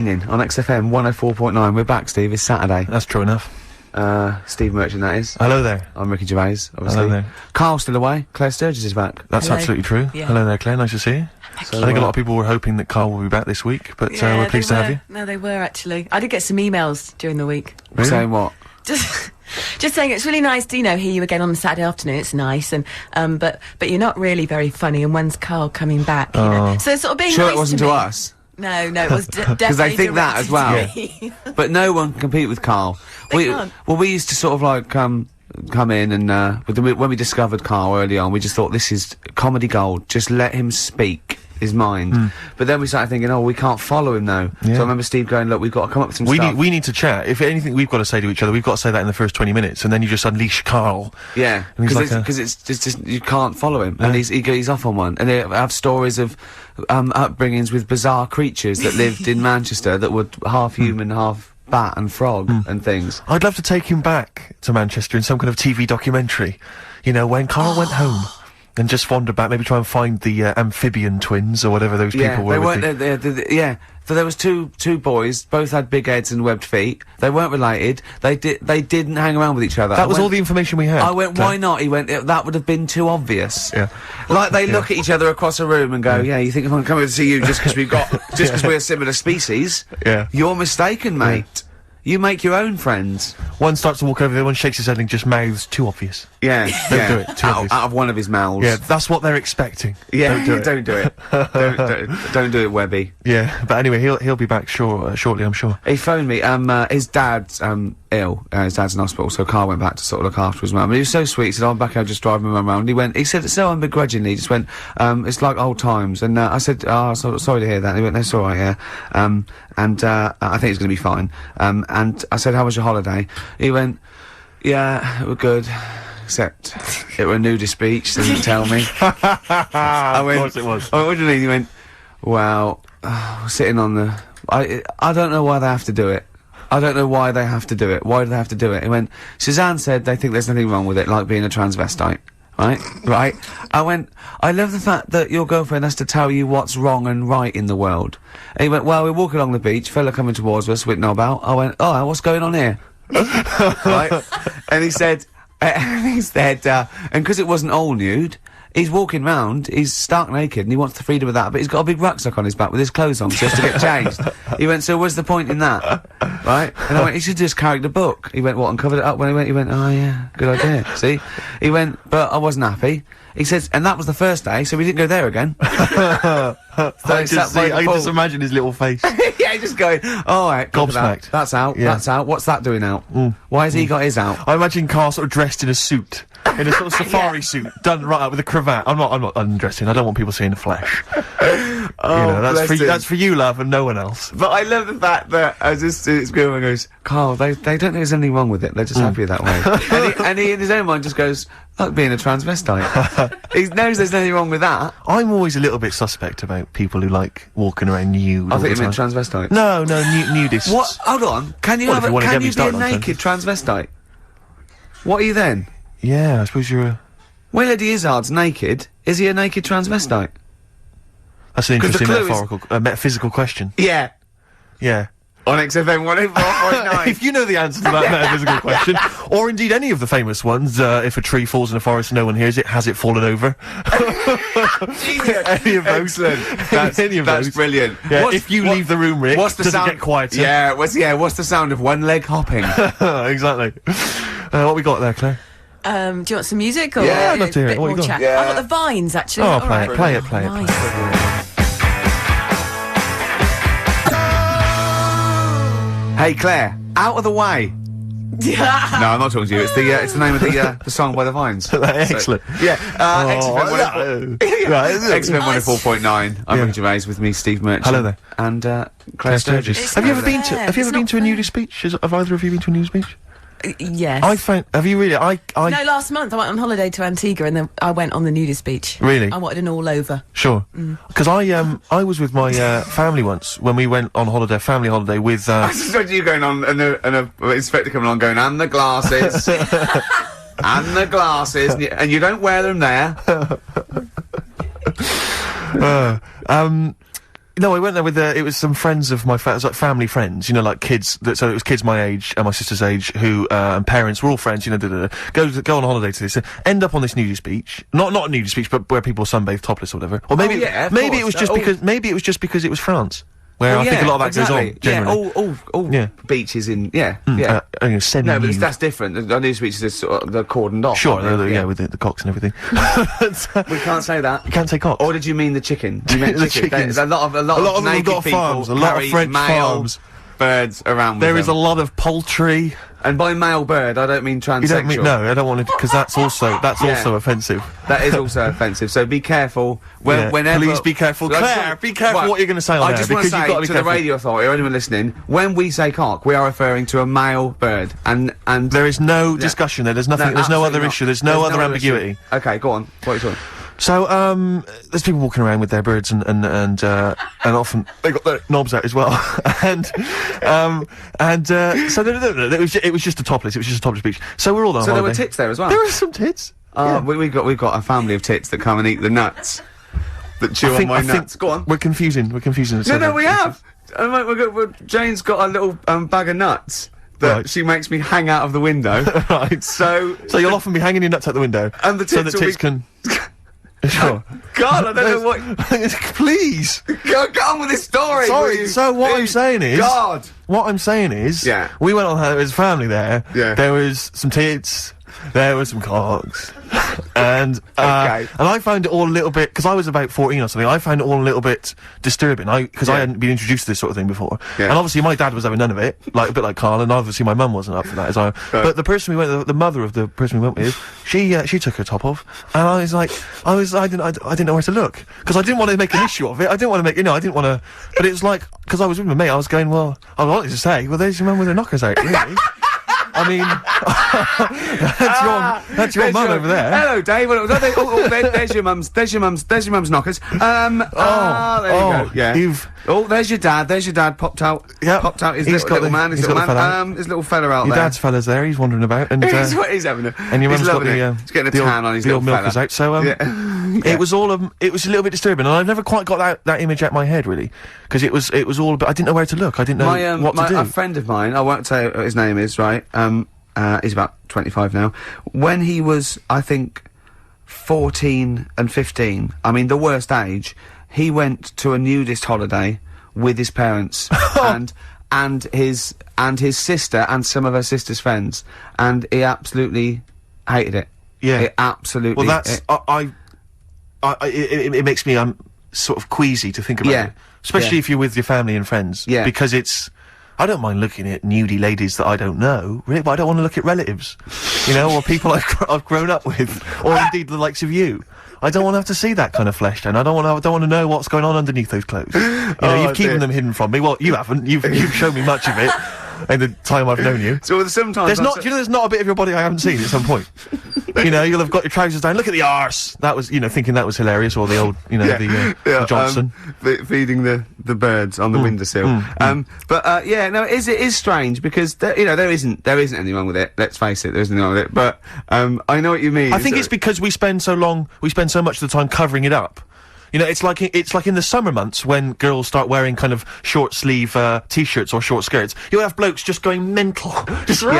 On XFM 104.9, we're back, Steve. It's Saturday. That's true enough. Steve Merchant, that is. Hello there. I'm Ricky Gervais, obviously. Hello there. Carl's still away. Claire Sturgis is back. That's Hello. absolutely true. Yeah. Hello there, Claire. Nice to see you. So, I think a lot of people were hoping that Carl will be back this week, but we're pleased to have you. No, they were actually. I did get some emails during the week. Really? Saying what? Just saying it's really nice to, hear you again on the Saturday afternoon. It's nice, and but you're not really very funny. And when's Carl coming back? You know? So sort of being Sure nice it wasn't to to me. us? No, it was definitely Because they think that as well. directed to me. But no one can compete with Carl. They can't. Well, we used to sort of like come in and when we discovered Carl early on, we just thought this is comedy gold. Just let him speak his mind. But then we started thinking, we can't follow him now. Yeah. So I remember Steve going, look, we've got to come up with some stuff. We need to chat. If anything we've got to say to each other, we've got to say that in the first 20 minutes, and then you just unleash Carl. Yeah, And he's because like it's just you can't follow him, and he's off on one. And they have stories of upbringings with bizarre creatures that lived in Manchester that were half human, half bat and frog and things. I'd love to take him back to Manchester in some kind of TV documentary. You know, when Carl went home. And just wander back, maybe try and find the amphibian twins or whatever those people were. They with weren't. Yeah, so there was two boys, both had big heads and webbed feet. They weren't related. They didn't hang around with each other. That was all the information we had. I went, why not? He went, that would have been too obvious. Yeah. Like they look at each other across a room and go, yeah, you think I'm coming to see you just because we're a similar species? Yeah. You're mistaken, mate. You make your own friends. One starts to walk over, the other one shakes his head and just mouths, too obvious. Yeah, Don't do it, too obvious. out of one of his mouths. Yeah, that's what they're expecting. Yeah, Don't do it. don't do it. don't do it, Webby. Yeah, but anyway, he'll be back shortly, I'm sure. He phoned me. His dad's ill. His dad's in hospital, so Carl went back to sort of look after his mum. And he was so sweet. He said, "I'm back. I'll just drive my mum around." He said it so unbegrudgingly. He just went, "It's like old times." And I said, sorry to hear that." And he went, "That's all right, yeah." I think it's going to be fine. And I said, "How was your holiday?" He went, "Yeah, it was good. Except it were a nudist beach, so didn't tell me." I went, of course it was. I went, "What do you mean?" He went, "Well, sitting on the... I don't know why they have to do it. I don't know why they have to do it. Why do they have to do it?" He went, "Suzanne said they think there's nothing wrong with it, like being a transvestite." Right? I went, "I love the fact that your girlfriend has to tell you what's wrong and right in the world." And he went, "Well, we're walking along the beach, fella coming towards us with knob out." I went, "Oh, what's going on here?" Right? And he said, and because it wasn't all nude, he's walking round, he's stark naked, and he wants the freedom of that, but he's got a big rucksack on his back with his clothes on, so he has to get changed. He went, "So what's the point in that?" Right? And I went, "He should just carried the book." He went, "What, and covered it up?" When he went, "Oh yeah, good idea." See? He went, "But I wasn't happy." He says, and that was the first day, so we didn't go there again. I just imagine his little face. Yeah, just going, alright, gobsmacked. That's out, Yeah. that's out. What's that doing out? Why has he got his out? I imagine Carl sort of dressed in a suit. In a sort of safari suit, done right up with a cravat. I'm not undressing. I don't want people seeing the flesh. That's for you, love, and no one else. But I love the fact that it's good when he goes, "Carl, they don't think there's anything wrong with it. They're just happy that way." and he in his own mind just goes, "Like being a transvestite." He knows there's nothing wrong with that. I'm always a little bit suspect about people who like walking around nude. I all think you the meant time. transvestites. No, nudists. What? Hold on. Can you Well, if you wanna get me be a started on naked transvestite? What are you then? Yeah, I suppose you're a... When Eddie Izzard's naked, is he a naked transvestite? That's an 'Cause the interesting clue is- metaphysical question. Yeah. Yeah. On XFM 104.9. If you know the answer to that metaphysical question, or indeed any of the famous ones, if a tree falls in a forest and no one hears it, has it fallen over? Any of those. Excellent. Any of That's those. brilliant. Yeah, if you leave the room, Rick, what's the does sound? it get quieter? Yeah, what's the sound of one leg hopping? Exactly. What we got there, Claire? Do you want some music or Yeah, I'd love to hear a it. bit What you more got? chat? Yeah. I've got the Vines actually. Oh, All play right. it, play it, play it. Nice. Hey Claire, out of the way. No, I'm not talking to you. It's the name of the song by the Vines. Excellent. Yeah. Oh, XFM 104.9. I'm Yeah. Ricky Gervais with me, Steve Merchant. Hello there. And Claire Sturgis. It's Have you not ever been to? fair. Have you ever It's been not to a fair. nudist beach? Have either of you been to a nudist beach? Yes. I found. Have you really? I. No, last month I went on holiday to Antigua and then I went on the nudist beach. Really? I wanted an all over. Sure. Because I was with my family once when we went on holiday, family holiday with. I just got you going on and a inspector coming on going, and the glasses. And the glasses. And you don't wear them there. No, I went there with, it was some friends of my it was like family friends, you know, like kids, so it was kids my age and my sister's age who, and parents were all friends, you know, go on holiday to this, end up on this nudist beach. Not a nudist beach, but where people sunbathe topless or whatever. Or maybe, maybe it was just because it was France. Where I think a lot of that goes on, generally. All beaches in, No, but that's different. The nudist beaches are sort of, they're cordoned off. Sure, with the cocks and everything. We can't say that. You can't say cocks. Or did you mean the chicken? You meant the chicken. chickens. There's a lot of them naked have got people farms, a lot of French farms. Birds around with There is them. a lot of poultry. And by male bird, I don't mean transsexual. You don't mean, no, I don't want to, because that's also offensive. That is also offensive, so be careful whenever... Please be careful. Claire, be careful what you're going to say on I just want to say to the radio authority or anyone listening, when we say cock, we are referring to a male bird, and there is no discussion there, there's nothing, there's no other issue, there's no other ambiguity. Okay, go on, what are you talking? So, there's people walking around with their birds and often they got their knobs out as well. So it was just a topless beach. So we're all on holiday. So there were tits there as well? There were some tits. We've got a family of tits that come and eat the nuts. That chew on my nuts. Go on. We're confusing. No, we have. Jane's got a little bag of nuts that she makes me hang out of the window. Right. So you'll often be hanging your nuts out the window. And the tits so that tits can... Sure. God, I don't know what... Please! Go on with this story! Sorry, so what I'm saying is... God! What I'm saying is... Yeah. We went on holiday, there was a family there. Yeah. There was some tits. There was some cocks. And I found it all a little bit, because I was about 14 or something, I found it all a little bit disturbing, because I hadn't been introduced to this sort of thing before. Yeah. And obviously my dad was having none of it, like a bit like Karl, and obviously my mum wasn't up for that as well. But the person we went, the mother of the person we went with, she took her top off, and I was like, I didn't know where to look, because I didn't want to make an issue of it, I didn't want to make, I didn't want to, but it was like, because I was with my mate, I was going, well, I wanted to say, well, there's your mum with her knockers out, really. I mean, that's your mum over there. Hello, Dave. There's your mum's knockers. There you go. Yeah. There's your dad. Popped out. Yeah. Popped out his little man. His little fella out there. Your dad's fella's there. He's wandering about, and he's having a. And your mum's got he's getting a tan on his little fella. Milkers out. So it was all it was a little bit disturbing, and I've never quite got that image out of my head really, because it was all. But I didn't know where to look. I didn't know what to do. A friend of mine, I won't say what his name is, right? He's about 25 now. When he was, I think, 14 and 15, I mean, the worst age, he went to a nudist holiday with his parents and his sister and some of her sister's friends, and he absolutely hated it. Yeah. He absolutely. Well, that's it makes me sort of queasy to think about it, especially if you're with your family and friends. Yeah. Because I don't mind looking at nudie ladies that I don't know, really, but I don't want to look at relatives, or people I've grown up with, or indeed the likes of you. I don't want to have to see that kind of flesh down. I don't want to know what's going on underneath those clothes. You've keeping them hidden from me. Well, you haven't. You've shown me much of it in the time I've known you. So sometimes there's not a bit of your body I haven't seen at some point. You'll have got your trousers down. Look at the arse. That was, thinking that was hilarious, or the old, the Johnson feeding the birds on the windowsill. It is strange because there isn't anything wrong with it. Let's face it, there isn't anything wrong with it. But I know what you mean. I think it's because we spend so much of the time covering it up. It's like in the summer months when girls start wearing kind of short sleeve t-shirts or short skirts. You'll have blokes just going mental, just And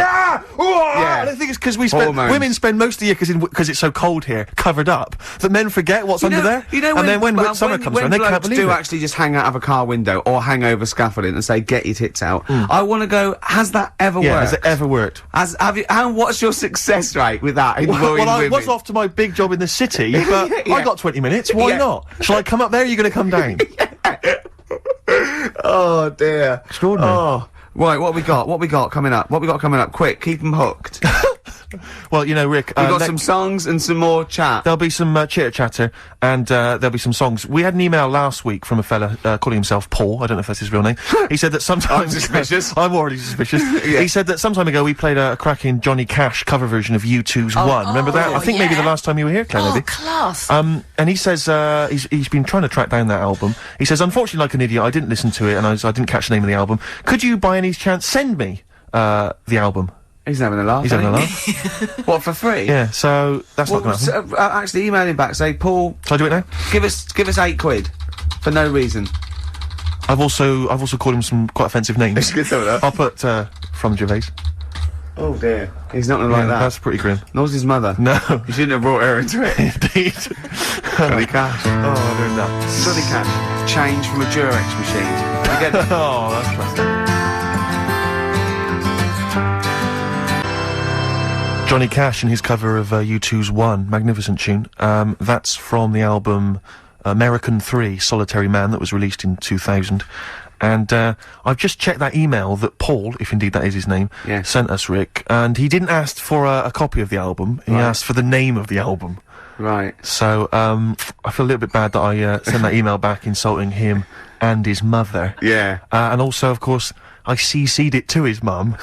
I think it's because women spend most of the year because it's so cold here, covered up, that men forget what's under there. And then when summer comes around, they can't believe it. Do actually just hang out of a car window or hang over scaffolding and say, "Get your tits out." I want to go. Has that ever worked? Has it ever worked? What's your success rate with that? I was off to my big job in the city, but I got 20 minutes. Why not? Shall I come up there, or are you going to come down? Oh, dear. Extraordinary. Oh. Right, what we got coming up? Quick, keep them hooked. Well, Rick... We've got some songs and some more chat. There'll be some chitter-chatter, and there'll be some songs. We had an email last week from a fella calling himself Paul. I don't know if that's his real name. He said that sometimes... I'm suspicious. I'm already suspicious. He said that some time ago we played a cracking Johnny Cash cover version of U2's One. Remember that? I think maybe the last time you were here, Claire, maybe. Class. And he says, he's been trying to track down that album. He says, unfortunately, like an idiot, I didn't listen to it, and I didn't catch the name of the album. Could you, by any chance, send me the album? He's having a laugh. He's having a laugh. What, for free? Yeah, so that's not going to happen. Actually, email him back, say, Paul... Shall I do it now? Give us £8 for no reason. I've also called him some quite offensive names. I'll put from Gervais. Oh dear. He's not gonna like that. That's pretty grim. Nor's his mother. No. You shouldn't have brought her into it. Indeed. Johnny Cash. Oh, I learned that. Johnny Cash. Change from a Durex machine. You get it? Oh, that's classic. Johnny Cash and his cover of U2's One, magnificent tune. That's from the album American 3, Solitary Man, that was released in 2000. And I've just checked that email that Paul, if indeed that is his name, sent us, Rick, and he didn't ask for a copy of the album, he asked for the name of the album. Right. So, I feel a little bit bad that I sent that email back insulting him and his mother. Yeah. And also, of course, I CC'd it to his mum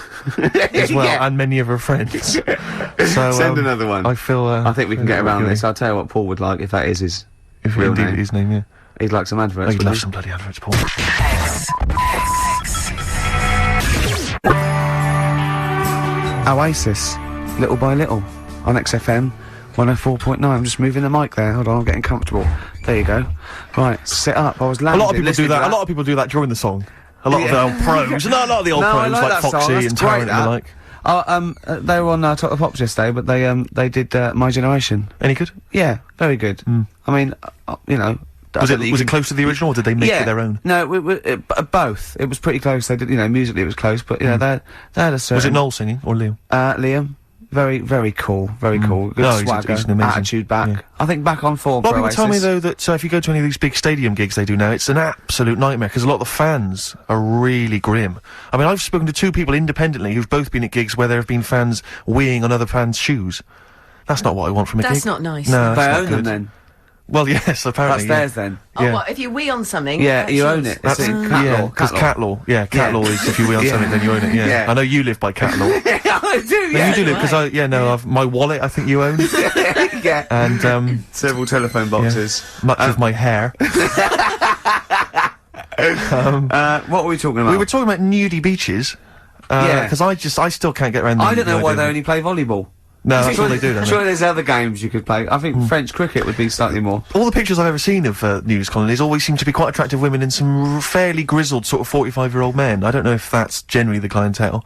as well, and many of her friends. So, send another one. I feel, I think we can get around this. I'll tell you what Paul would like if that is his real name. His name, yeah. He'd like some adverts. He'd love some bloody adverts, Paul. Oasis, Little by Little, on XFM 104.9. I'm just moving the mic there. Hold on, I'm getting comfortable. There you go. Right, sit up. I was landing. A lot of people do that. A lot of people do that during the song. A lot of the old pros. No, a lot of the old pros like Foxy and Tarrant and the like. They were on Top of the Pops yesterday, but they did My Generation. Any good? Yeah, very good. I mean, you know. Was it close to the original, or did they make it their own? No, both. It was pretty close. They did, you know, musically it was close, but you know, they had a certain. Was it Noel singing or Liam? Liam. Very, very cool. Very cool. Good swagger, he's an amazing, attitude back. I think back on form. A lot of people tell me though that if you go to any of these big stadium gigs they do now, it's an absolute nightmare because a lot of the fans are really grim. I mean, I've spoken to 2 people independently who've both been at gigs where there have been fans weeing on other fans' shoes. That's not what I want from a gig. That's not nice. No, they that's own not them good. then. Well, yes, apparently. That's theirs then. Oh, what, if you wee on something? Yeah, you own it. That's cat law. Because cat law. Yeah, cat law is if you wee on something, then you own it. Yeah. I know you live by cat law. Yeah, I do. You do live because my wallet I think you own. Yeah. And several telephone boxes. Much of my hair. What were we talking about? We were talking about nudie beaches. Because I still can't get around. I don't know why they only play volleyball. No, that's all they do, don't they? Surely there's other games you could play. I think French cricket would be slightly more. All the pictures I've ever seen of news colonies always seem to be quite attractive women and some fairly grizzled sort of 45-year-old men. I don't know if that's generally the clientele,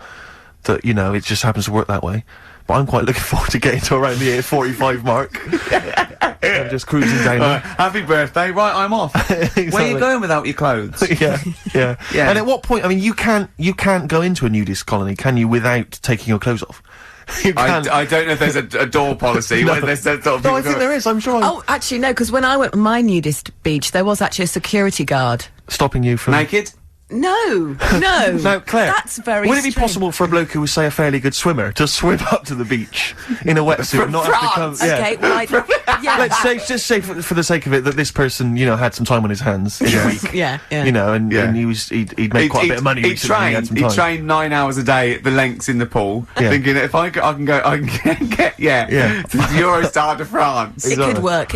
that, you know, it just happens to work that way. But I'm quite llooking forward to getting to around the 45 mark. I'm just cruising down. Happy birthday, right, I'm off. Exactly. Where are you going without your clothes? Yeah. And at what point, I mean, you can't go into a nudist colony, can you, without taking your clothes off? I don't know if there's a door policy. No. Where there's sort of I think there is, I'm sure. Oh, actually, no, because when I went on my nudist beach, there was actually a security guard. Stopping you from... No. No, Claire. That's very Would it be strange. possible for a bloke who was, say, a fairly good swimmer to swim up to the beach in a wetsuit and not have to come... Okay, well, Let's say, just say for the sake of it, that this person, you know, had some time on his hands in a week. Yeah. You know, and he'd made quite a bit of money recently. He had some time. He trained 9 hours a day at the lengths in the pool, thinking that if I can get to the Eurostar de France. It could work.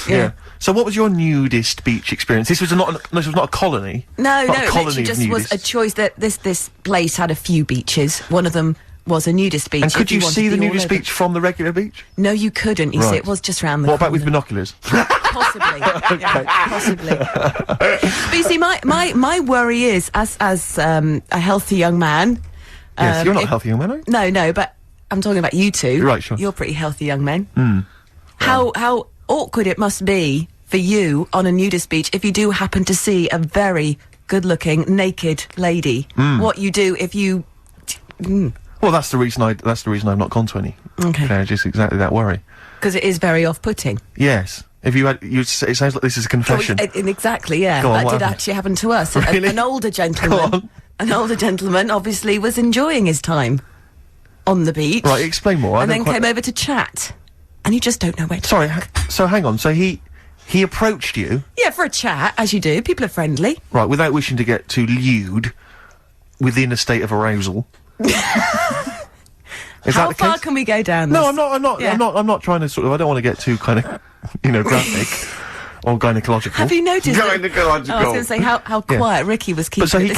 Yeah. So what was your nudist beach experience? This was not a colony. No, it literally just was a choice that this place had a few beaches. One of them was a nudist beach. And could you see the nudist beach from the regular beach? No, you couldn't. You see, it was just round the What about with binoculars? Possibly. Possibly. But you see, my worry is, as a healthy young man... Yes, you're not a healthy young man, are you? No, but I'm talking about you two. Right, sure. You're pretty healthy young men. How awkward it must be for you on a nudist beach if you do happen to see a very good-looking naked lady. What you do if you... Well, that's the reason I've not gone to any. Okay. Just exactly that worry. Because it is very off-putting. Yes. If you had, it sounds like this is a confession. Exactly, yeah. Go on, that what did happened? actually happen to us. Really? An older gentleman. An older gentleman obviously was enjoying his time on the beach. Right, explain more. And then came over to chat. And you just don't know where to Sorry, so hang on. So he approached you? Yeah, for a chat, as you do. People are friendly. Right, without wishing to get too lewd, within a state of arousal. How far can we go down this? No, I'm not trying to sort of, I don't want to get too kind of, you know, graphic or gynecological. Have you noticed Gynecological. I was going to say how quiet Ricky was keeping. But so he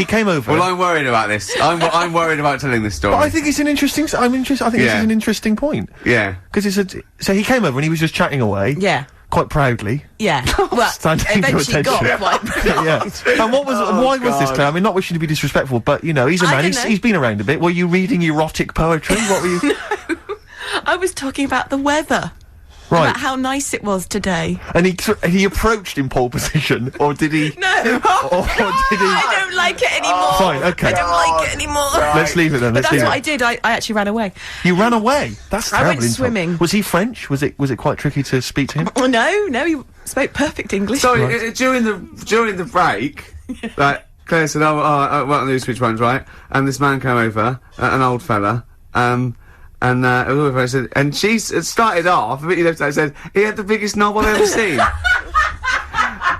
came over. Well, I'm worried about this. I'm worried about telling this story. But I think it's an interesting, I think this is an interesting point. Yeah. Because so he came over and he was just chatting away. Yeah. quite proudly. Yeah. Well, Standing to eventually got attention. quite proud. Yeah. And why was this, Claire? I mean, not wishing to be disrespectful, but, you know, he's a I man, don't know. he's been around a bit. Were you reading erotic poetry? What were you... I was talking about the weather. Right. About how nice it was today. And he approached in pole position, or did he... No. Or did he... I don't like it anymore. Fine, okay. I don't like it anymore. Let's leave it then, But let's that's leave what it. I did. I actually ran away. You ran away? That's I terrible. went insult. swimming. Was he French? Was it quite tricky to speak to him? Oh, no, he spoke perfect English. Sorry, during the break, like, Claire said, I want to do switch ones, right? And this man came over, an old fella, and it was all very said, and she started off, a bit left out, said, he had the biggest knob I've ever seen.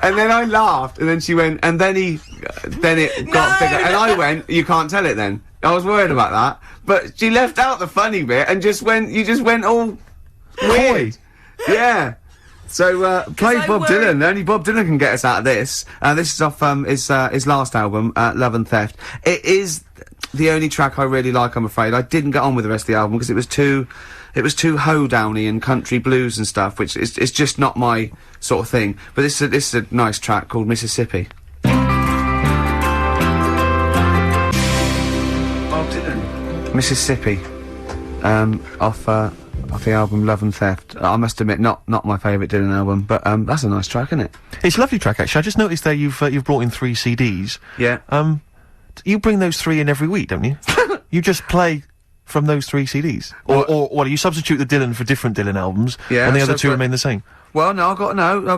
And then I laughed, and then she went, and then it got bigger, and I went, you can't tell it then. I was worried about that, but she left out the funny bit, and you just went all weird. Yeah. So, play I Bob worry- Dylan. Only Bob Dylan can get us out of this. This is off, his last album, Love and Theft. It is the only track I really like, I'm afraid. I didn't get on with the rest of the album because it was too hoedowny and country blues and stuff, which is just not my sort of thing. But this is a nice track called Mississippi. Bob Dylan. Mississippi. Off the album Love and Theft. I must admit, not my favourite Dylan album, but that's a nice track, isn't it? It's a lovely track, actually. I just noticed there you've brought in 3 CDs. Yeah. You bring those 3 in every week, don't you? You just play from those 3 CDs, or what? You substitute the Dylan for different Dylan albums, Yeah, and the other so 2 remain the same. Well, no, I've got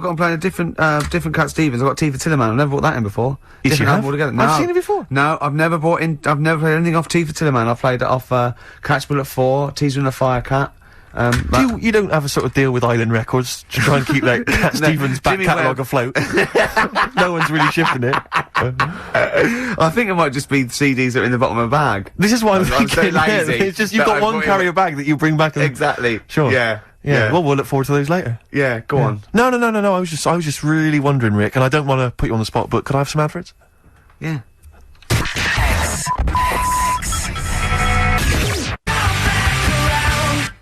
him playing a different Cat Stevens. I've got T for Tillerman. I've never brought that in before. Yes, Different you have? album altogether. No, I've seen it before. No, I've never played anything off T for Tillerman. I've played it off Catch Bullet 4, Teaser and a Fire Cat. You don't have a sort of deal with Island Records to try and keep that Cat Stevens back Jimmy catalogue Webb. afloat? No one's really shifting it. I think it might just be CDs that are in the bottom of a bag. This is why I'm I'm so thinking. lazy It's just you've that got I one put in- carrier bag that you bring back. And Exactly. Sure. Yeah. Yeah. Well, we'll look forward to those later. Yeah. Go on. No. I was just really wondering, Rick, and I don't want to put you on the spot, but could I have some adverts? Yeah.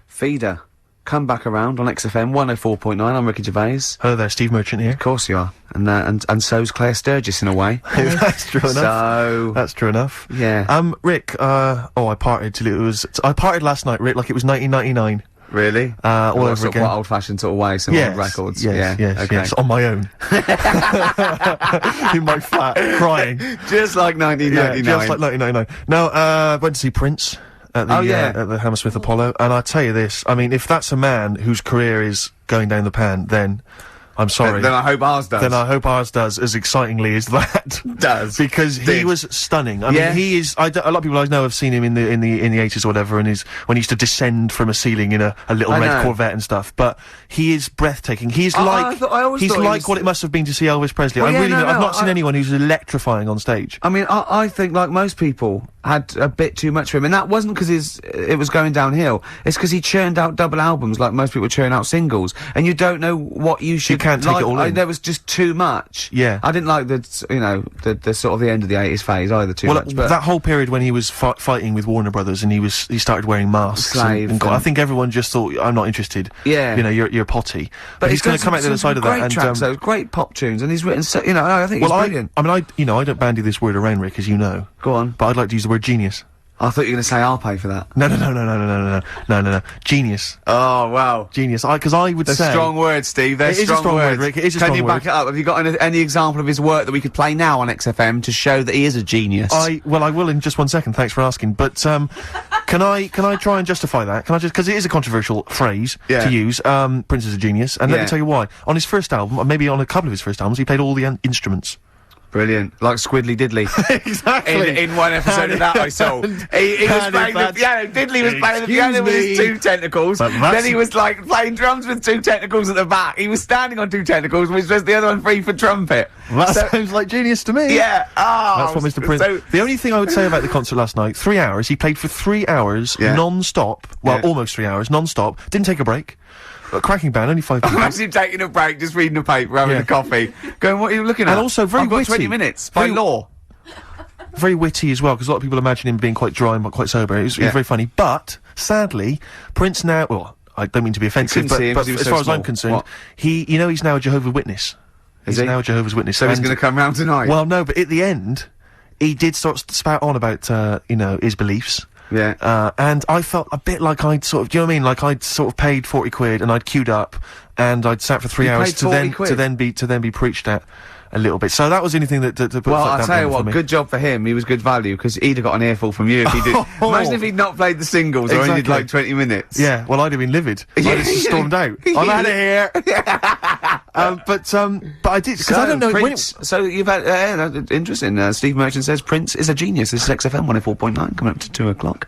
Feeder. Come back around on XFM 104.9. I'm Ricky Gervais. Hello there, Steve Merchant here. Of course you are. And so's Claire Sturgis in a way. That's true enough. So That's true enough. yeah. Rick, I partied till it was... I partied last night, Rick, like it was 1999. Really? All What over sort of again. what old-fashioned sort of way, some old records. Yes, yeah. Okay. yes, on my own. In my flat, crying. Just like 1999. Yeah, just like 1999. No, went to see Prince at the, at the Hammersmith Apollo, and I tell you this, I mean, if that's a man whose career is going down the pan, then I'm sorry. Then I hope ours does. Then I hope ours does as excitingly as that Does. because he Did. was stunning. I Yeah. mean, he is. A lot of people I know have seen him in the 80s or whatever, and when he used to descend from a ceiling in a little I red know. Corvette and stuff. But he is breathtaking. He's I like always he's thought he like was- what it must have been to see Elvis Presley. Well, I yeah, really, no, I've no, not seen anyone who's electrifying on stage. I mean, I think like most people had a bit too much for him, and that wasn't because it was going downhill. It's because he churned out double albums like most people churn out singles, and you don't know what you should. can't take it all in. There was just too much. Yeah. I didn't like the sort of the end of the 80s phase either too much. But that whole period when he was fighting with Warner Brothers and he started wearing masks. Slave and and- I think everyone just thought, I'm not interested. Yeah. You know, you're potty. But he's got going to come out the other side of that. Great And tracks, though, great pop tunes, and he's written. I think he's brilliant. I don't bandy this word around, Rick, as you know. Go on. But I'd like to use the word genius. I thought you were going to say I'll pay for that. No. Genius. Oh wow. Genius. Because I would They're say... strong words, Steve. They're It is a strong words. word, Rick. It is a Can strong you back word. it up? Have you got any example of his work that we could play now on XFM to show that he is a genius? I will in just one second, thanks for asking. But, can I try and justify that? Can I just... Because it is a controversial phrase Yeah. to use. Prince is a genius. And let Yeah. me tell you why. On his first album, or maybe on a couple of his first albums, he played all the instruments. Brilliant. Like Squiddly Diddly. Exactly. In one episode of that I saw. He was playing the piano. Diddley was playing the piano with his two tentacles. But that's- Then he was like playing drums with two tentacles at the back. He was standing on two tentacles, which was the other one free for trumpet. That So- sounds like genius to me. Yeah. Oh, That's what Mr. Prince... So, the only thing I would say about the concert last night, 3 hours, he played for 3 hours, Yeah. non-stop, well, Yeah. almost 3 hours, non-stop, didn't take a break. Cracking band, only 5 people. imagine him taking a break, just reading a paper, having Yeah. a coffee, going, what are you looking at? And also very I've got witty. 20 minutes, by Very- law. Very witty as well, because a lot of people imagine him being quite dry and quite sober. He was Yeah. very funny. But, sadly, Prince now... Well, I don't mean to be offensive, couldn't see him but 'cause he was as so far as small. I'm concerned, What? he's now a Jehovah's Witness. Is He's he? now a Jehovah's Witness. So he's And- going to come round tonight. Well, no, but at the end, he did sort of spout on about, his beliefs. Yeah. And I felt a bit like I'd sort of, do you know what I mean? Like I'd sort of paid 40 quid and I'd queued up and I'd sat for 3 You hours paid to 40 then, quid? to then be preached at a little bit. So that was the only thing that put Well, a I'll damper tell you on it for what, me. good job for him. He was good value, because he'd have got an earful from you if he did. Imagine if he'd not played the singles or only did Exactly. like 20 minutes. Yeah, well, I'd have been livid. I'd have just stormed out. I'm out of here. But I did, because I don't know Prince, so you've had interesting. Steve Merchant says Prince is a genius. This is XFM 104.9 coming up to 2 o'clock.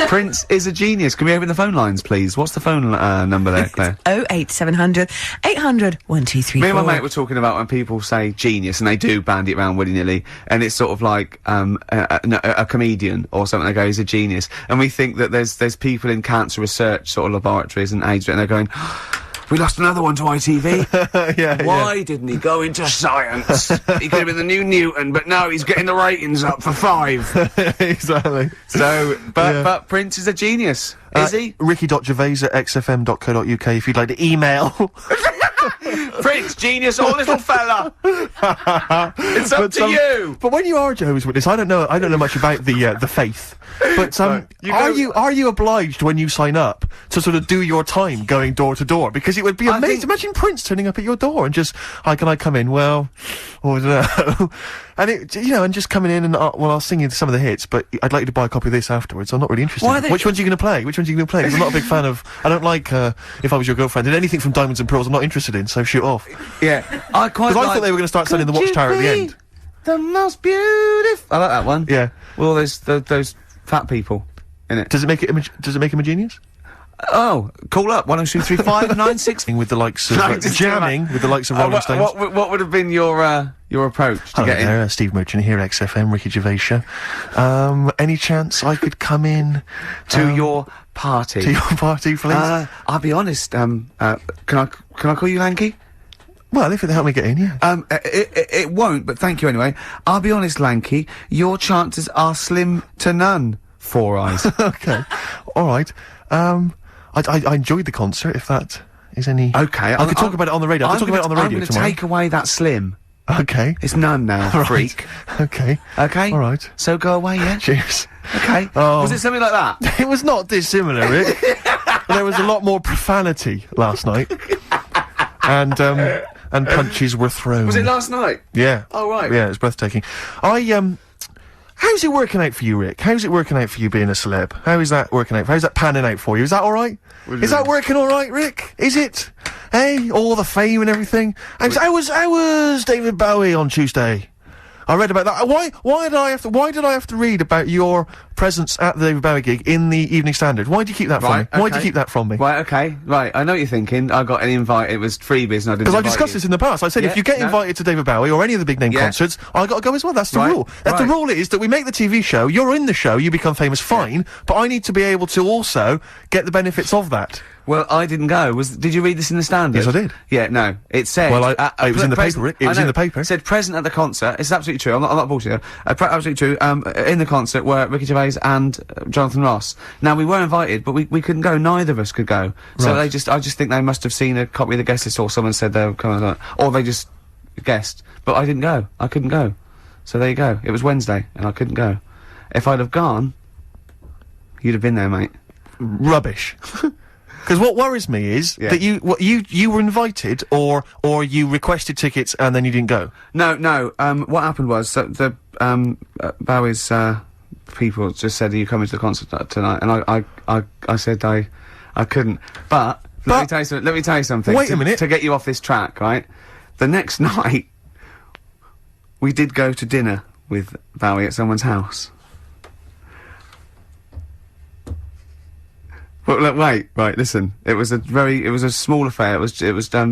Prince is a genius. Can we open the phone lines, please? What's the phone number there, Claire? 08700 800 1234. Me and my mate were talking about when people say genius, and they do bandy it around willy-nilly, and it's sort of like a comedian or something. They go, he's a genius, and we think that there's people in cancer research sort of laboratories and AIDS, and they're going, we lost another one to ITV. Yeah, Why didn't he go into science? He could have been the new Newton, but no, he's getting the ratings up for 5. Exactly. So, Yeah. but Prince is a genius, is he? Ricky.gervais@xfm.co.uk if you'd like to email. Prince, genius or little fella? It's up to you. But when you are a Jehovah's Witness, I don't know much about the faith. But you are go- are you obliged when you sign up to sort of do your time going door to door? Because it would be I amazing. think- Imagine Prince turning up at your door and just, hi, can I come in? Well, I don't know. And it, and just coming in and I'll sing you some of the hits, but I'd like you to buy a copy of this afterwards. I'm not really interested. Why are they- Which ones are you going to play? Which ones are you going to play? 'Cause I'm not a big fan of. I don't like If I Was Your Girlfriend and anything from Diamonds and Pearls. I'm not interested in. So shoot off. Yeah, I quite Because like... I thought they were going to start selling the Could Watchtower you at the be end. The most beautiful... I like that one. Yeah. Well, there's those fat people in it. Does it make him a genius? Oh, call up 1023596. With the likes of No, just do jamming with the likes of Rolling Stones. What would have been your approach to Hello get in? there, Steve Merchant here, XFM, Ricky Gervais show. Any chance I could come in To your party? to your party, please? I'll be honest. Can I call you Lanky? Well, if it'll help me get in, yeah. It won't, but thank you anyway. I'll be honest, Lanky. Your chances are slim to none. 4 eyes. Okay, all right. I enjoyed the concert. If that is any. Okay, I could talk about it on the radio. I could talk about it on the radio I'm going to tomorrow. take away that slim. Okay. It's none now, Right. freak. Okay. Okay. All right. So go away, yeah. Cheers. Okay. Oh. Was it something like that? It was not dissimilar, Rick. There was a lot more profanity last night, and punches were thrown. Was it last night? Yeah. Oh, right. Yeah, it was breathtaking. How's it working out for you, Rick? How's it working out for you being a celeb? How is that working out? How's that panning out for you? Is that all right? Is that working all right, Rick? Is it? Hey, all the fame and everything. How was David Bowie on Tuesday? I read about that. Why did I have to read about your presence at the David Bowie gig in the Evening Standard? Why do you keep that from me? Why do you keep that from me? Right, okay. Right, I know what you're thinking. I got an invite. It was freebies and I didn't Because I've invite discussed you. this in the past. I said if you get invited to David Bowie or any of the big name concerts, I got to go as well. That's the Right, rule. The right. rule is that we make the TV show. You're in the show. You become famous. Fine, but I need to be able to also get the benefits of that. Well, I didn't go. Did you read this in the Standard? Yes, I did. Yeah, no. It said... Well, it was in the paper, Rick. It was in the paper. It said present at the concert. It's absolutely true. I'm not bullshitting. Absolutely true. In the concert were Ricky Gervais and Jonathan Ross. Now, we were invited, but we couldn't go. Neither of us could go. So Right. I just think they must have seen a copy of the guest list or someone said they were coming, or they just guessed. But I didn't go. I couldn't go. So there you go. It was Wednesday, and I couldn't go. If I'd have gone, you'd have been there, mate. Rubbish. Because what worries me is that you were invited or you requested tickets and then you didn't go. No. What happened was that the Bowie's people just said, "Are you coming to the concert tonight?" And I said I couldn't. But let me tell you something. Wait a minute. To get you off this track, right? The next night, we did go to dinner with Bowie at someone's house. But look, wait, listen. It was a small affair. It was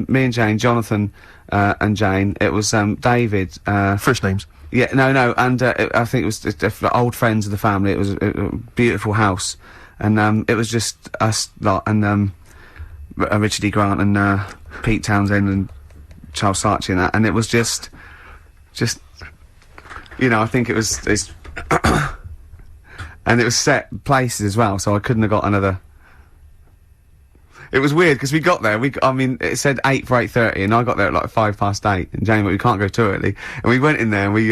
me and Jane, Jonathan, and Jane. It was David. First names. Yeah, no, and I think it was just, old friends of the family. It was a beautiful house, and it was just us lot, and Richard E. Grant and Pete Townsend and Charles Saatchi and that, and it was just, I think it's and it was set places as well, so I couldn't have got another. it was weird because we got there. I mean, it said 8 for 8:30, and I got there at like 8:05. And Jamie went, we can't go too early. And we went in there, and we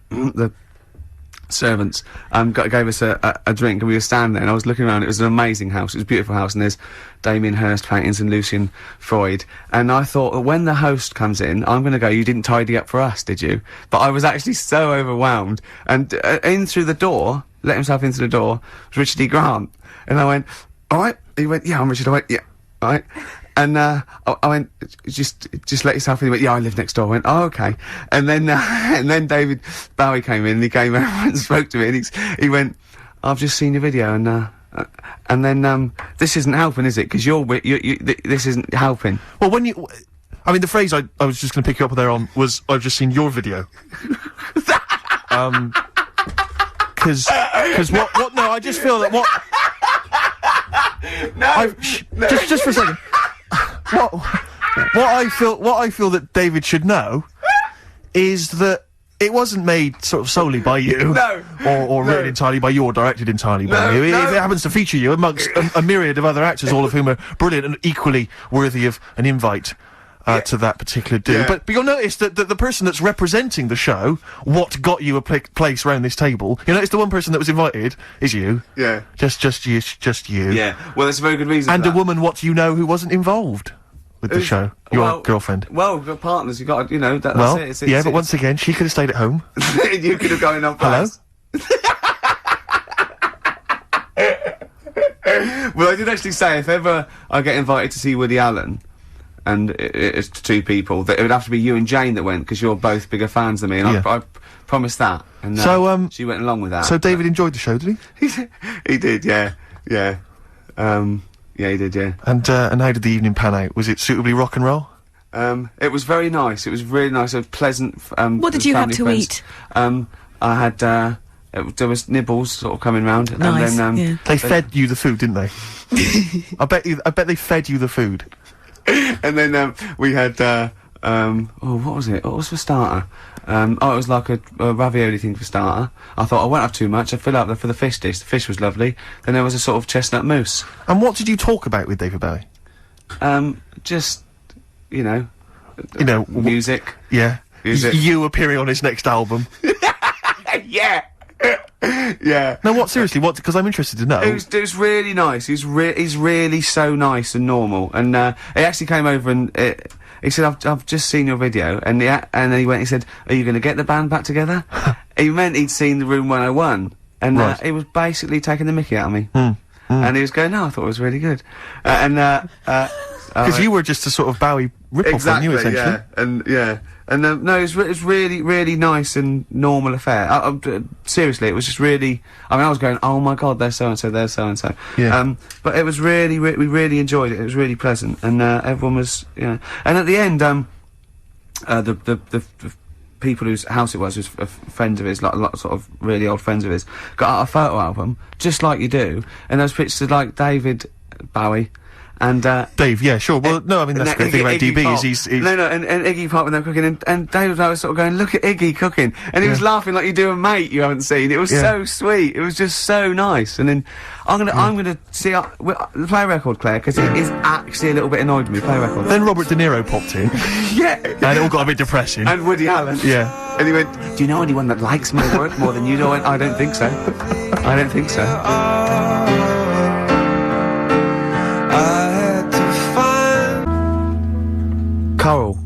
the servants gave us a drink, and we were standing there, and I was looking around. It was an amazing house. It was a beautiful house, and there's Damien Hirst paintings and Lucian Freud. And I thought, well, when the host comes in, I'm going to go, you didn't tidy up for us, did you? But I was actually so overwhelmed. And in through the door, let himself into the door, was Richard E. Grant. And I went, all right. He went, yeah, I'm Richard. I went, yeah, all right. And I went, just let yourself in. He went, yeah, I live next door. I went, oh, okay. And then David Bowie came in, and he came over and spoke to me, and he went, I've just seen your video, and then this isn't helping, is it? Because this isn't helping. Well, the phrase I was just going to pick you up there on was, I've just seen your video. Because what? No, I just feel that what. No, just for a second. What I feel that David should know is that it wasn't made sort of solely by you, or written entirely by you, or directed entirely by you. If it happens to feature you amongst a myriad of other actors, all of whom are brilliant and equally worthy of an invite to that particular do. Yeah. But you'll notice that the person that's representing the show, what got you a place around this table, you'll notice the one person that was invited is you. Yeah. Just you. Yeah. Well, that's a very good reason. And for a that. woman, what you know, who wasn't involved with the show. Your girlfriend. Well, we've got partners. You got, that's Well, it. but once again, she could have stayed at home. You could have gone on Hello? first. Well, I did actually say, if ever I get invited to see Woody Allen, and it's two people, that it would have to be you and Jane that went, because you're both bigger fans than me, and I promised that. And So, she went along with that. So David enjoyed the show, did he? He did, yeah. Yeah, he did, yeah. And how did the evening pan out? Was it suitably rock and roll? It was very nice. It was really nice. It was pleasant. What did you have family to friends. eat? I had, there was nibbles sort of coming round. Nice, and then, yeah. They fed you the food, didn't they? I bet they fed you the food. And then, we had, what was it? What was for starter? It was like a ravioli thing for starter. I thought I won't have too much. I'd fill up for the fish dish. The fish was lovely. Then there was a sort of chestnut mousse. And what did you talk about with David Bowie? Just, music. Yeah. Music. You appearing on his next album. Yeah. Yeah. No, what, seriously, what, because I'm interested to know. It was really nice. He's really so nice and normal. And, he actually came over and, he said, I've just seen your video. And then he said, are you gonna get the band back together? He meant he'd seen the Room 101. And, Right. he was basically taking the mickey out of me. And he was going, no, I thought it was really good. Because you were just a sort of Bowie rip-off, weren't you, essentially? And no, it was really nice and normal affair. Seriously, it was just really. I mean, I was going, oh my god, there's so and so, there's so and so. Yeah. But it was we really enjoyed it. It was really pleasant, and everyone was, And at the end, the people whose house it was friends of his, like a lot of sort of really old friends of his, got out a photo album, just like you do, and those pictures of like David Bowie. And Dave, yeah, sure. Well, no, I mean that's the great thing about DB is he's and Iggy Pop when they're cooking, and David was sort of going, look at Iggy cooking, and he was laughing like you do a mate you haven't seen. It was so sweet. It was just so nice. And then I'm gonna see play a record, Claire, because it is actually a little bit annoyed with me. Play a record. Then Robert De Niro popped in. Yeah, and it all got a bit depressing. And Woody Allen. Yeah. And he went, do you know anyone that likes my work more than you do? I don't think so. I don't think so. Coral,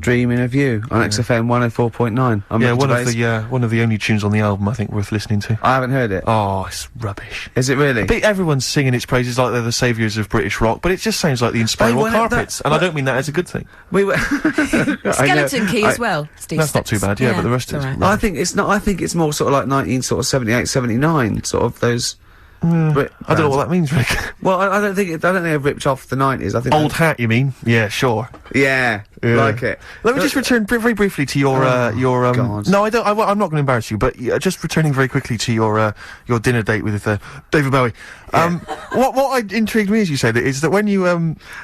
Dreaming of You on XFM 104.9. Yeah, one of the only tunes on the album I think worth listening to. I haven't heard it. Oh, it's rubbish. Is it really? But everyone's singing its praises like they're the saviours of British rock, but it just sounds like the Inspiral Carpets, and I don't mean that as a good thing. We were Skeleton Key as well, Steve. That's not too bad, yeah, but the rest is right. I think it's not. I think it's more sort of like 1978, 79, sort of those. I don't know what that means, Rick. Well, I don't think they've ripped off the 90s. I think Old hat, you mean? Yeah, sure. Yeah, like it. Let me just return very briefly to your God. No, I'm not going to embarrass you, but just returning very quickly to your dinner date with David Bowie. What intrigued me, as you said, is that when you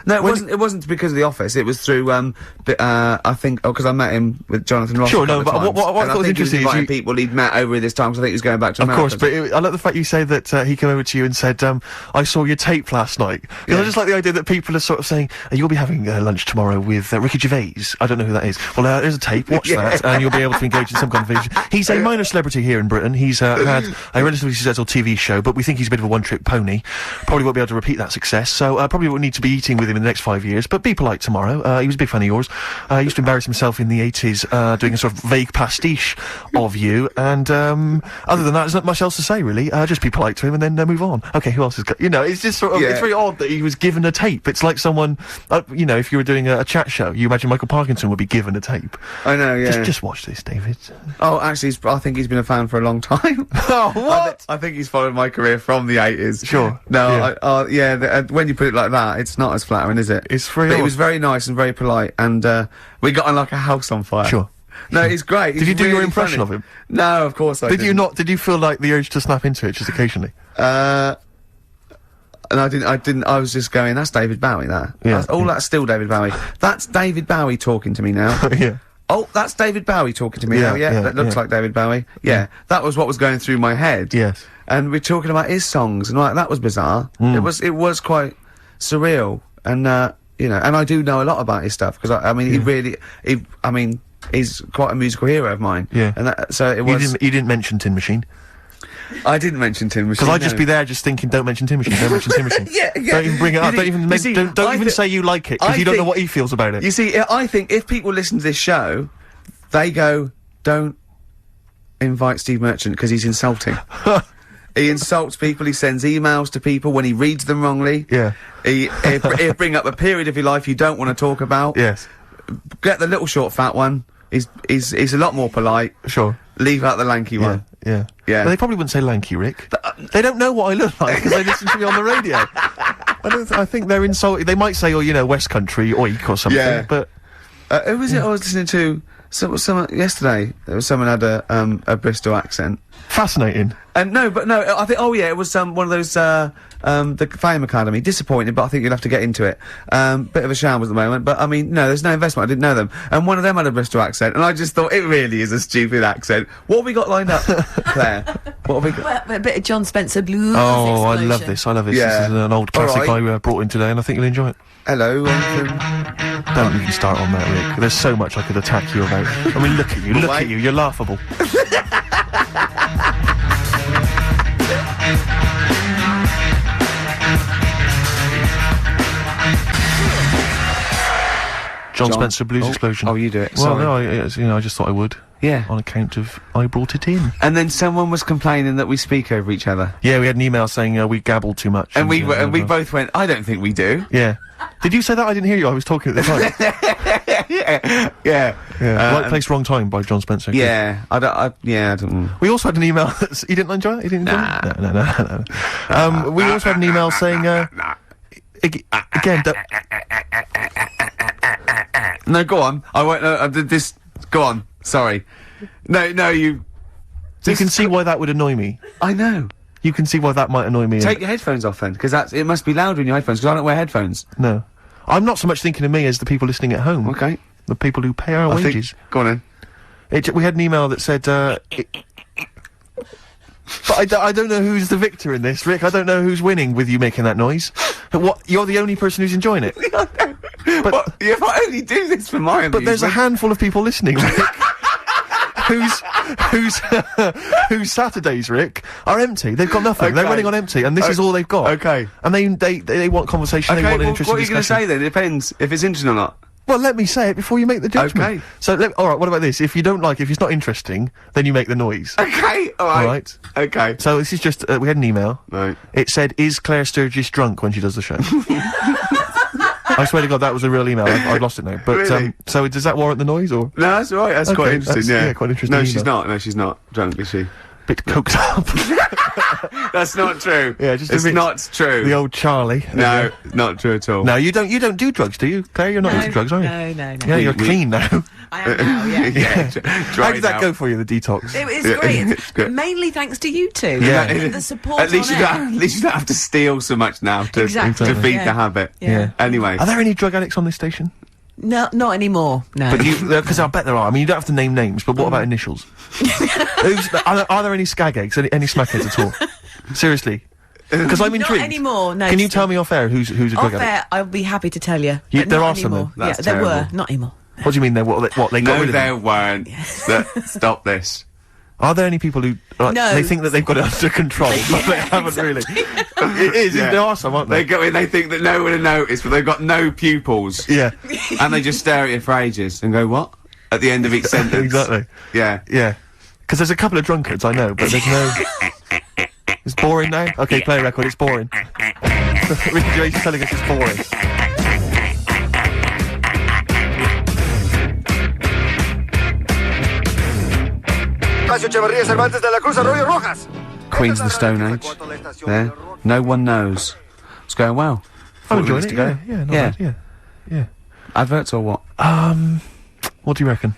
No, it wasn't because of The Office. It was through I think because I met him with Jonathan Ross. Sure, no, but what I thought was interesting is people he'd met over this time. Because I think he was going back to America. Of course, but I like the fact you say that he came over to you and said, I saw your tape last night. Because I just like the idea that people are sort of saying, you'll be having lunch tomorrow with Ricky Gervais. I don't know who that is. Well, there's a tape, watch that, and you'll be able to engage in some conversation. He's a minor celebrity here in Britain. He's had a relatively successful TV show, but we think he's a bit of a one-trick pony. Probably won't be able to repeat that success, so probably won't need to be eating with him in the next 5 years, but be polite tomorrow. He was a big fan of yours. He used to embarrass himself in the 80s doing a sort of vague pastiche of you, and other than that, there's not much else to say, really. Just be polite to him and then move on. Okay, who else has got... You know, it's just sort of... It's very odd that he was given a tape. It's like someone... you know, if you were doing a chat show, you imagine Michael Parkinson would be given a tape. I know, yeah. Just watch this, David. Oh, actually, I think he's been a fan for a long time. Oh, what? I think he's followed my career from the 80s. Sure. No, when you put it like that, it's not as flattering, is it? It's very But odd. he was very nice and very polite, and we got on like a house on fire. Sure. No, he's great. Did you do your impression of him? No, of course I didn't. Did you not? Did you feel like the urge to snap into it just occasionally? And I didn't, I was just going, that's David Bowie, that. Yeah. That's still David Bowie. That's David Bowie talking to me now. Yeah. Oh, that's David Bowie talking to me now, that looks like David Bowie. Yeah, that was what was going through my head. Yes. And we're talking about his songs, and like, that was bizarre. It was quite surreal, and, you know, and I do know a lot about his stuff, because I mean, he's quite a musical hero of mine. Yeah. And so it was... You didn't mention Tin Machine. I didn't mention Tin Machine. Because I'd just be there just thinking, don't mention Tin Machine, don't mention Tin Machine. Yeah. Don't even bring it up, don't even say you like it, because you don't know what he feels about it. You see, I think if people listen to this show, they go, don't invite Steve Merchant, because he's insulting. He insults people, he sends emails to people when he reads them wrongly. Yeah. He'll bring up a period of your life you don't want to talk about. Yes. Get the little short fat one. He's a lot more polite. Sure. Leave out the lanky one. Yeah. Yeah. Well, they probably wouldn't say lanky, Rick. They don't know what I look like because they listen to me on the radio. I think they're insulted. They might say, oh, you know, West Country, oik or something. Yeah. But who was it I was listening to? Someone yesterday. There was someone had a Bristol accent. Fascinating. I think, it was, one of those, the Fame Academy. Disappointed, but I think you'll have to get into it. Bit of a shambles at the moment, but I mean, no, there's no investment, I didn't know them. And one of them had a Bristol accent, and I just thought, it really is a stupid accent. What have we got lined up, Claire? What have we got? Well, a bit of John Spencer blues. Oh, explosion. I love this. Yeah. This is an old classic All right. I brought in today, and I think you'll enjoy it. Hello, Don't even start on that, Rick. There's so much I could attack you about. I mean, look at you, you're laughable. John Spencer Blues Explosion. Oh, you do it. Well, Sorry. no, I just thought I would. Yeah. On account of I brought it in. And then someone was complaining that we speak over each other. Yeah, we had an email saying we gabbled too much. And we both went, I don't think we do. Yeah. Did you say that? I didn't hear you. I was talking at the time. Yeah. Right Place, Wrong Time by John Spencer. Yeah. I don't. We also had an email that's... You didn't enjoy it? You didn't enjoy it? No. We also had an email saying... Again... No, go on. I won't. I did this. Go on. Sorry. No, you. You can see why that would annoy me. I know. You can see why that might annoy me. Take your headphones off then, because it must be louder in your headphones, because I don't wear headphones. No. I'm not so much thinking of me as the people listening at home. Okay. The people who pay our wages. Go on then. We had an email that said, but I don't know who's the victor in this, Rick. I don't know who's winning with you making that noise. What? You're the only person who's enjoying it. But if I only do this for my amusement. But there's a handful of people listening, Rick. whose Saturdays, Rick, are empty. They've got nothing. Okay. They're running on empty, and this is all they've got. Okay. And they want conversation. They want an interesting what are you going to say then? It depends if it's interesting or not. Well, let me say it before you make the judgment. Okay. So, alright, what about this? If you don't like it, if it's not interesting, then you make the noise. Okay, alright. Okay. So this is just, we had an email. Right. It said, is Claire Sturgis drunk when she does the show? I swear to God, that was a real email. I've lost it now. But, really? So does that warrant the noise, or? No, that's all right. That's Okay, quite interesting, yeah. Quite interesting. No, she's not. No, she's not drunk, is she? Bit coked up. That's not true. Yeah, just it's not true. The old Charlie. No, not true at all. No, you don't do drugs, do you, Claire? You're not into drugs, are you? No. Yeah, you're clean now. I am now, yeah. How did that go for you, the detox? It was great. It's good. Mainly thanks to you two. Yeah. The support At least on you it. don't. At least you don't have to steal so much now to Exactly. feed Yeah. the habit. Yeah. Anyway. Are there any drug addicts on this station? No, not anymore. No. But because I bet there are. I mean, you don't have to name names, but what about initials? Are there any skag eggs, any smackheads at all? Seriously. Because I'm intrigued. Not anymore, no. Can you tell me off air who's a drug Off addict? air, I'll be happy to tell you. There not are some, anymore. then? That's there were, terrible. not anymore. What do you mean? They got rid No, of they them? weren't. Stop this. Are there any people who No. they think that they've got it under control, but they haven't really? It is. Yeah. There are some, aren't They they? go in, they think that no one will notice, but they've got no pupils. Yeah. And they just stare at you for ages and go, what? At the end of each sentence. Exactly. Yeah. Yeah. Because there's a couple of drunkards, I know, but there's no... It's boring now? Okay, play a record, it's boring. Ricky Gervais is telling us it's boring. Queen's of the Stone Age. There. No one knows. It's going well. I'm 40 enjoying minutes it, to go. yeah. Not Yeah. bad, yeah. Adverts or what? What do you reckon?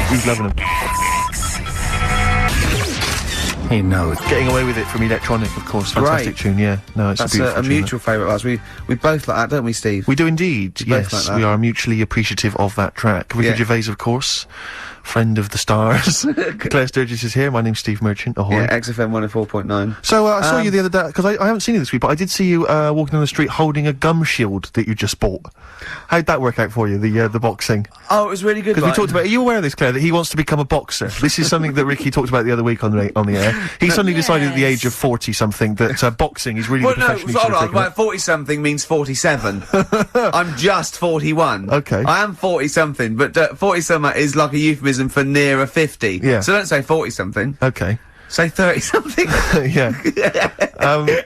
Who's loving them? He knows. Getting Away With It from Electronic, of course. Fantastic Great. tune, yeah. No, it's That's a beautiful a tune, mutual favourite of ours. We both like that, don't we, Steve? We do indeed, both yes. like that. We are mutually appreciative of that track. Ricky Yeah. Gervais, of course. Friend of the stars. Claire Sturgis is here. My name's Steve Merchant. Ahoy. Yeah, XFM 104.9. So, I saw you the other day, because I haven't seen you this week, but I did see you, walking on the street holding a gum shield that you just bought. How'd that work out for you, the boxing? Oh, it was really good. Because we talked about, are you aware of this, Claire, that he wants to become a boxer? This is something that Ricky talked about the other week on the air. He suddenly decided at the age of 40-something that, boxing is really Well, the no, profession he should hold have on, taken up. like 40-something means 47. I'm just 41. Okay. I am 40-something, but 40-something is like a euphemism for nearer 50. Yeah. So don't say 40-something. Okay. Say 30-something. Yeah.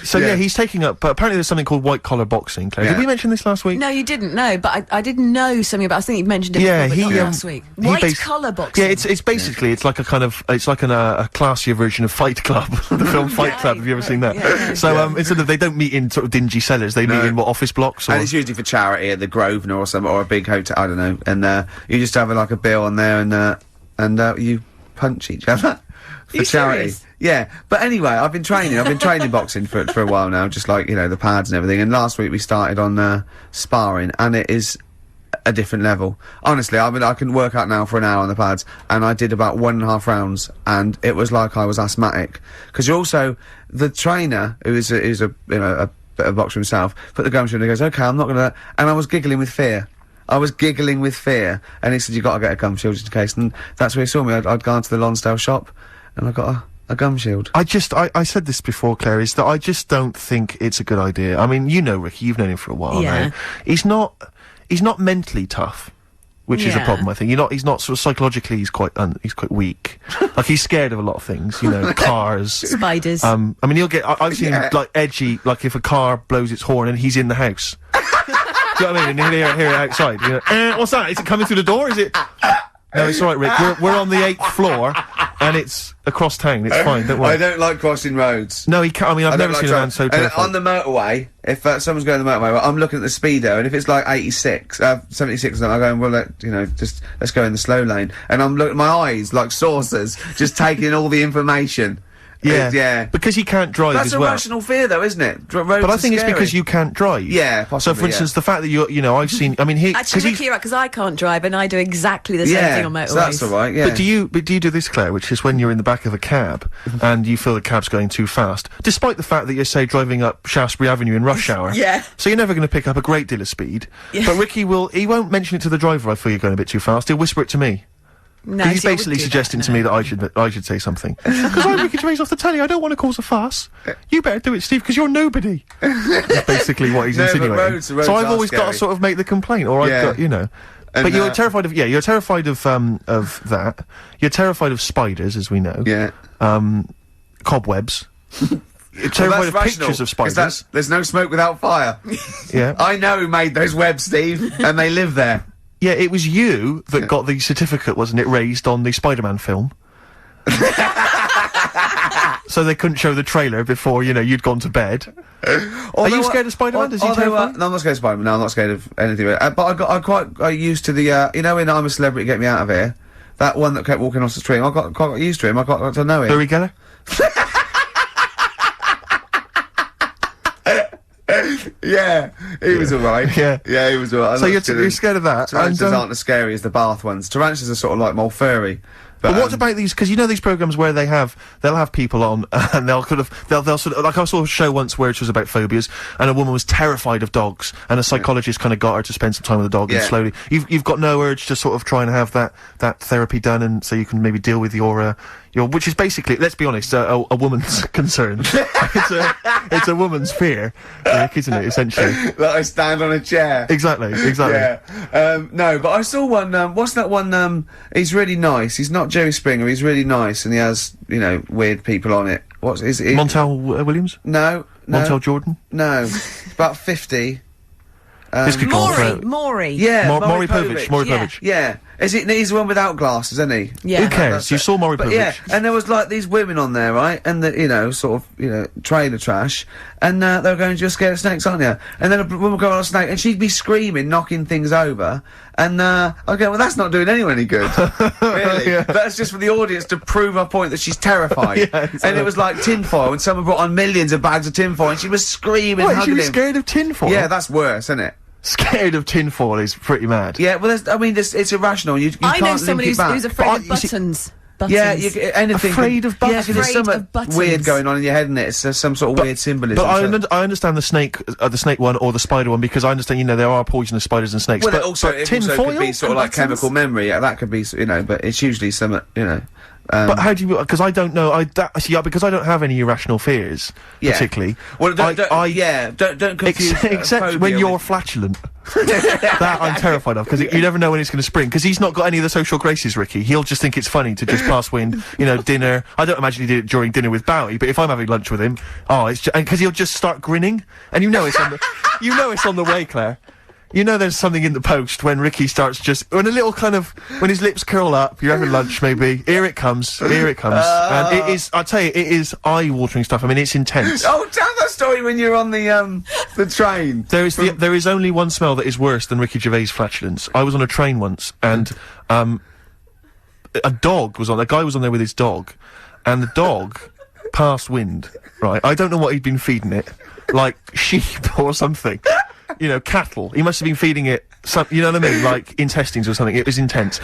So yeah, he's taking up, but apparently there's something called white collar boxing, Claire. Yeah. Did we mention this last week? No, you didn't know, but I didn't know something about. I think you mentioned it Yeah, before, but he, not last week. he White bas- collar boxing. Yeah, it's basically, it's like a kind of, it's like a classier version of Fight Club, the film Fight Club. Have you ever seen that? Yeah. So, instead of, they don't meet in sort of dingy cellars, they meet in what, office blocks or? And it's usually for charity at the Grosvenor or something, or a big hotel, I don't know. And you just have like a bill on there and you punch each other for you charity. serious? Yeah, but anyway, I've been training boxing for a while now, just like, you know, the pads and everything. And last week we started on sparring, and it is a different level. Honestly, I mean, I can work out now for an hour on the pads, and I did about 1.5 rounds, and it was like I was asthmatic. Because you're also, the trainer, who is a you know, a bit of a boxer himself, put the gum to him and he goes, okay, I'm not gonna, and I was giggling with fear. And he said, you gotta get a gum shield just in case. And that's where he saw me. I'd gone to the Lonsdale shop, and I got a gum shield. I said this before, Claire, is that I just don't think it's a good idea. I mean, you know Ricky, you've known him for a while Yeah. now. He's not mentally tough, which is a Yeah. problem, I think. He's not sort of psychologically, he's quite weak. Like, he's scared of a lot of things, you know, cars. Spiders. I mean, I've seen him, like, edgy, like, if a car blows its horn and he's in the house. Do you know what I mean? And he'll hear it outside. You know, what's that? Is it coming through the door? Is it? No, it's all right, Rick. We're on the 8th floor, and it's across town. It's fine. Don't worry. I don't like crossing roads. No, he can't. I mean, I've I never don't seen a man so and terrified. on the motorway, if someone's going on the motorway, I'm looking at the speedo, and if it's like 86, 76, then I'm going, well, let's go in the slow lane. And I'm looking, my eyes like saucers, just taking in all the information. Yeah, yeah. Because he can't drive That's as a well. rational fear, though, isn't it? Roads But I are think it's scary. because you can't drive. Yeah, So, possibly, for instance, the fact that I've seen. I mean, Actually, Ricky, you're right, because I can't drive, and I do exactly the same thing on motorways. so that's all right. Yeah. But do you do this, Claire, which is when you're in the back of a cab and you feel the cab's going too fast, despite the fact that you're, say, driving up Shaftesbury Avenue in rush hour. Yeah. So you're never going to pick up a great deal of speed. Yeah. But Ricky he won't mention it to the driver, I feel you're going a bit too fast. He'll whisper it to me. No, He's see, I basically wouldn't do suggesting that, to me that I should say something. Because I'm Ricky Gervais off the telly, I don't want to cause a fuss. You better do it, Steve, because you're nobody. That's basically what he's No, but insinuating. roads So I've are always got to scary. sort of make the complaint, or I've Yeah. got, you know. And, But you're terrified of you're terrified of that. You're terrified of spiders, as we know. Yeah. Cobwebs. You're Well, terrified of that's rational, pictures of 'cause spiders. there's no smoke without fire. Yeah. I know who made those webs, Steve, and they live there. Yeah, it was you that got the certificate, wasn't it, raised on the Spider-Man film? So they couldn't show the trailer before, you'd gone to bed. Are you scared of Spider-Man? Does he terrify? No, I'm not scared of Spider-Man. No, I'm not scared of anything. But I got used to the, in I'm a Celebrity, Get Me Out of Here. That one that kept walking off the street. I quite got used to him. I got to know him. Uri Geller? Yeah, he was alright. Yeah. Yeah, he was alright. So you're scared of that? Tarantulas and, aren't as scary as the bath ones. Tarantulas are sort of like more furry. But what about these? Because you know these programs where they'll have people on, and they'll sort of like I saw a show once where it was about phobias, and a woman was terrified of dogs, and a psychologist kind of got her to spend some time with the dog, and slowly you've got no urge to sort of try and have that therapy done, and so you can maybe deal with your which is basically, let's be honest, a woman's concern. It's a woman's fear, isn't it? Essentially, that I stand on a chair. Exactly. Yeah. No, but I saw one. What's that one? He's really nice. He's not Jerry Springer. He's really nice, and he has weird people on it. What's is it? Montel Williams? No. Montel Jordan? No. About 50. This could go on for Maury. Yeah, Maury Povich. Yeah. He's the one without glasses, isn't he? Yeah. Who cares? You saw Maury Povich. Yeah, and there was like these women on there, right? And the, trailer trash. And they were going, "You're scared of snakes, aren't you?" And then a woman would go on a snake, and she'd be screaming, knocking things over. And I go, "Well, that's not doing anyone any good." Really? Yeah. That's just for the audience to prove her point that she's terrified. Yeah, exactly. And it was like tinfoil, and someone brought on millions of bags of tinfoil, and she was screaming, What, hugging she was him. scared of tinfoil? Yeah, that's worse, isn't it? Scared of tinfoil is pretty mad. Yeah, well, it's irrational. You I can't know link someone it back. who's afraid of buttons. Yeah, anything. Afraid of buttons? Yeah, 'cause there's Afraid something of buttons. weird going on in your head, isn't it? It's some sort of weird symbolism. But I understand the snake one or the spider one, because I understand, there are poisonous spiders and snakes. Well, but it also tinfoil could be sort of like buttons? chemical memory. Yeah, that could be, but it's usually some, But how do you? Because I don't know. Because I don't have any irrational fears, particularly. Well, don't confuse. Except when you're flatulent. That I'm terrified of, because you never know when it's going to spring. Because he's not got any of the social graces, Ricky. He'll just think it's funny to just pass wind. Dinner. I don't imagine he did it during dinner with Bowie. But if I'm having lunch with him, it's because he'll just start grinning, and it's on the, it's on the way, Claire. There's something in the post when Ricky starts when his lips curl up, you're having lunch maybe, here it comes. And it is, I'll tell you, it is eye-watering stuff. I mean, it's intense. Oh, tell that story when you're on the train. There is only one smell that is worse than Ricky Gervais' flatulence. I was on a train once, and, a guy was on there with his dog, and the dog passed wind, right? I don't know what he'd been feeding it, like sheep or something. Cattle. He must have been feeding it you know what I mean? Like intestines or something. It was intense.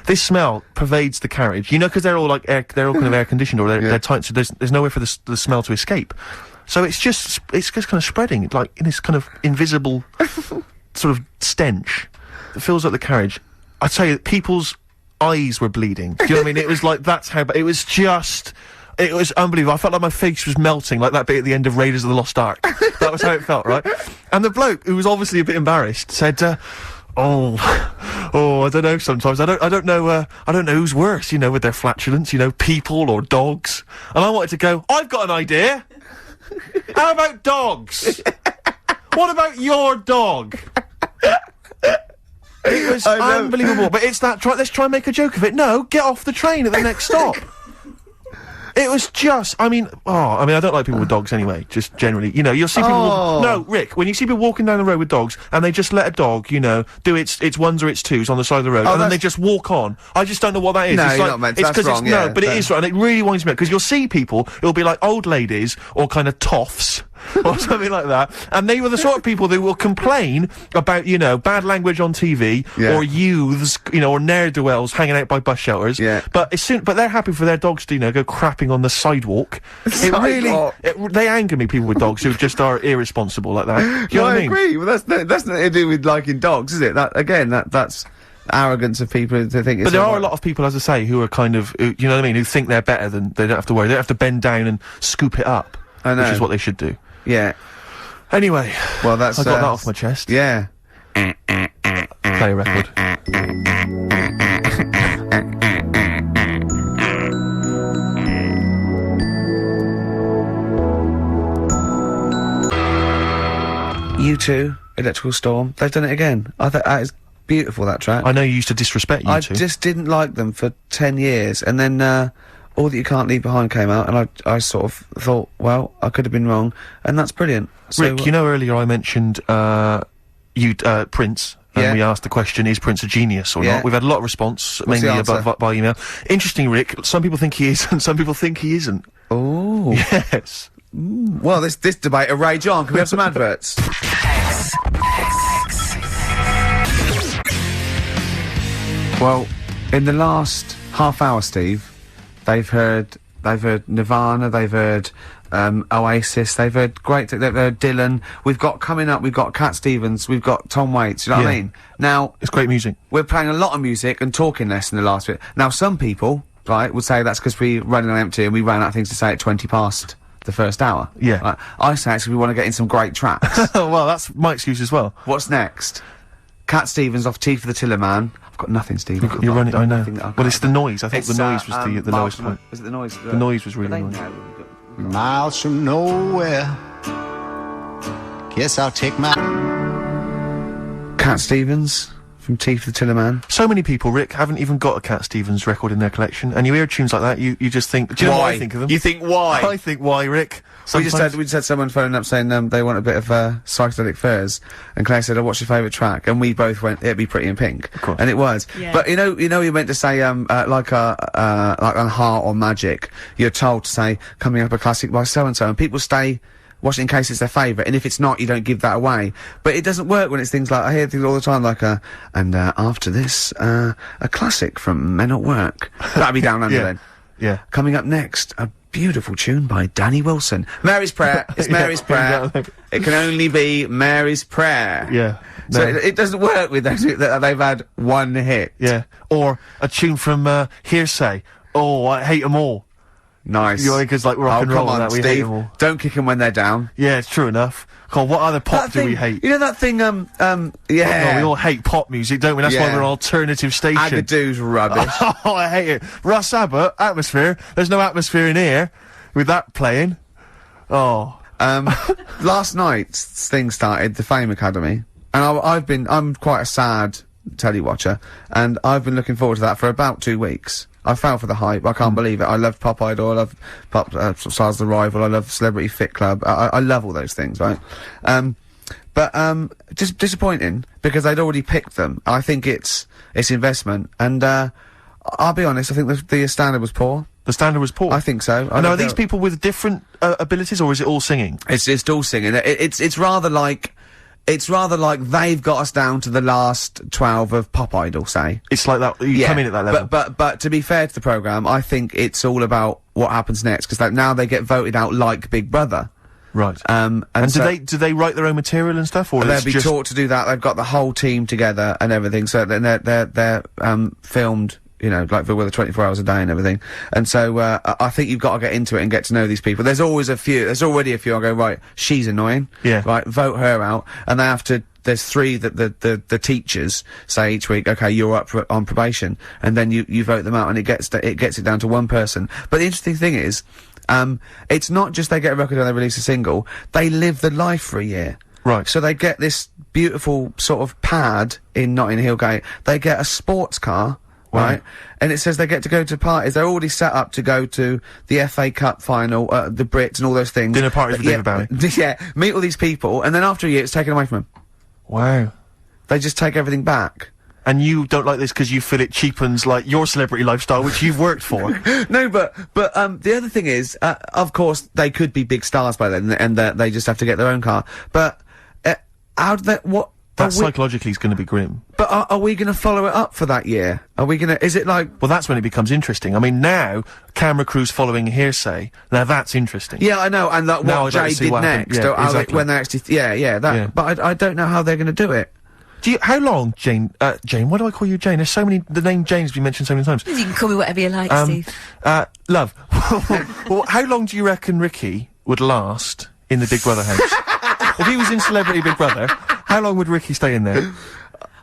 This smell pervades the carriage. Because they're all they're all kind of air conditioned, or they're tight, so there's nowhere for the smell to escape. So it's just kind of spreading, like in this kind of invisible sort of stench that fills up the carriage. I tell you, people's eyes were bleeding. Do you know what I mean? It was like, that's how it was just... It was unbelievable. I felt like my face was melting, like that bit at the end of Raiders of the Lost Ark. That was how it felt, right? And the bloke, who was obviously a bit embarrassed, said, I don't know sometimes. I don't know who's worse, with their flatulence, people or dogs. And I wanted to go, I've got an idea. How about dogs? What about your dog? It was unbelievable. But it's let's try and make a joke of it. No, get off the train at the next stop. It was just, I don't like people with dogs anyway, just generally. You'll see people... No, Rick, when you see people walking down the road with dogs, and they just let a dog, do its ones or its twos on the side of the road, and then they just walk on. I just don't know what that is. No, it's you're not meant to. That's wrong, No, but it is right, and it really winds me up, because you'll see people, it'll be like old ladies, or kind of toffs, or something like that, and they were the sort of people that will complain about, bad language on TV, or youths, or ne'er-do-wells hanging out by bus shelters, but they're happy for their dogs to, go crapping on the sidewalk. They anger me, people with dogs who just are irresponsible like that. Do you know what I mean? Agree. Well, that's nothing to do with liking dogs, is it? That's arrogance of people to think it's... But there are a lot of people, as I say, who are kind of, you know what I mean, who think they're better than... They don't have to worry. They don't have to bend down and scoop it up. I know. Which is what they should do. Yeah. Anyway. Well, I got that off my chest. Yeah. Play a record. U2, Electrical Storm, they've done it again. I thought that is beautiful, that track. I know you used to disrespect U2. I just didn't like them for 10 years, and then All That You Can't Leave Behind came out, and I sort of thought, well, I could have been wrong, and that's brilliant. So, Rick, earlier I mentioned Prince, and we asked the question, is Prince a genius or not? We've had a lot of response, mainly by email. Interesting, Rick, some people think he is, and some people think he isn't. Oh. Yes. Well, this debate will rage on. Can we have some adverts? Well, in the last half hour, Steve, they've heard Nirvana, they've heard Oasis, they've heard they've heard Dylan. We've got Cat Stevens, we've got Tom Waits. You know what I mean? Now it's great music. We're playing a lot of music and talking less in the last bit. Now some people, right, would say that's because we running on empty and we ran out of things to say at 20 past the first hour. Yeah. Right? I say actually we want to get in some great tracks. Well, that's my excuse as well. What's next? Cat Stevens off Tea for the Tiller Man. I've got nothing, Steve. You're running. I know. Well, it's the noise. I think It's, the noise was the lowest point. Was it the noise? The noise was really annoying. Miles from nowhere. Guess I'll take my... Cat Stevens from Tea for the Tiller Man. So many people, Rick, haven't even got a Cat Stevens record in their collection, and you hear tunes like that, you just think, do you know what I think of them? You think why? I think why, Rick. We just had someone phoning up saying they want a bit of psychedelic furs, and Claire said, "Oh, what's your favourite track?" And we both went, "It'd be Pretty in Pink," of course. And it was. Yeah. But you know, you meant to say like on Heart or Magic, you're told to say coming up a classic by so and so, and people stay watching in case it's their favourite, and if it's not, you don't give that away. But it doesn't work when it's things like I hear things all the time like after this a classic from Men at Work. That'd be Down Under then. Yeah. Coming up next, a beautiful tune by Danny Wilson. Mary's Prayer. It's Mary's Prayer. It can only be Mary's Prayer. Yeah. So it doesn't work with those that they've had one hit. Yeah. Or a tune from Hearsay. Oh, I hate them all. Nice. You know, because like rock and roll come on, and that, we hate them all. Don't kick them when they're down. Yeah, it's true enough. God, what other pop do we hate? You know that thing, yeah. Oh, we all hate pop music, don't we? That's why we're an alternative station. Agadoo's rubbish. Oh, I hate it. Russ Abbott, Atmosphere. There's no atmosphere in here with that playing. Oh. Last night's thing started, the Fame Academy, and I'm quite a sad telly watcher, and I've been looking forward to that for about 2 weeks. I fell for the hype. I can't believe it. I love Pop Idol. I love Pop Stars The Rival. I love Celebrity Fit Club. I love all those things, right? But just disappointing because they'd already picked them. I think it's investment, and I'll be honest. I think the standard was poor. The standard was poor. I think so. And are these people with different abilities, or is it all singing? It's all singing. It's rather like. It's rather like they've got us down to the last 12 of Pop Idol, say. It's like that, you come in at that level. But to be fair to the programme, I think it's all about what happens next, because now they get voted out like Big Brother. Right. And so do they write their own material and stuff, or they'll be taught to do that. They've got the whole team together and everything, so then they're filmed, you know, like for 24 hours a day and everything. And so, I think you've got to get into it and get to know these people. There's already a few I go, right, she's annoying. Yeah. Right, vote her out. And they have to, there's 3 that the teachers say each week, okay, you're up on probation. And then you vote them out, and it gets it down to one person. But the interesting thing is, it's not just they get a record and they release a single, they live the life for a year. Right. So they get this beautiful sort of pad in Notting Hill Gate. They get a sports car. Right, and it says they get to go to parties. They're already set up to go to the FA Cup final, the Brits and all those things. Dinner parties with David Bowie. Yeah, meet all these people, and then after a year, it's taken away from them. Wow. They just take everything back. And you don't like this because you feel it cheapens, like, your celebrity lifestyle, which you've worked for. No, but the other thing is, of course, they could be big stars by then, and they just have to get their own car. But how do they, what? That psychologically is going to be grim. But are we going to follow it up for that year? Are we going to, is it like... Well, that's when it becomes interesting. I mean, now, camera crews following Hearsay, now that's interesting. Yeah, I know, and what Jay did next. Yeah, exactly. When they actually... But I don't know how they're going to do it. How long, Jane, why do I call you Jane? There's so many, the name Jane's been mentioned so many times. You can call me whatever you like, Steve. Love, well, how long do you reckon Ricky would last in the Big Brother house? If he was in Celebrity Big Brother, how long would Ricky stay in there?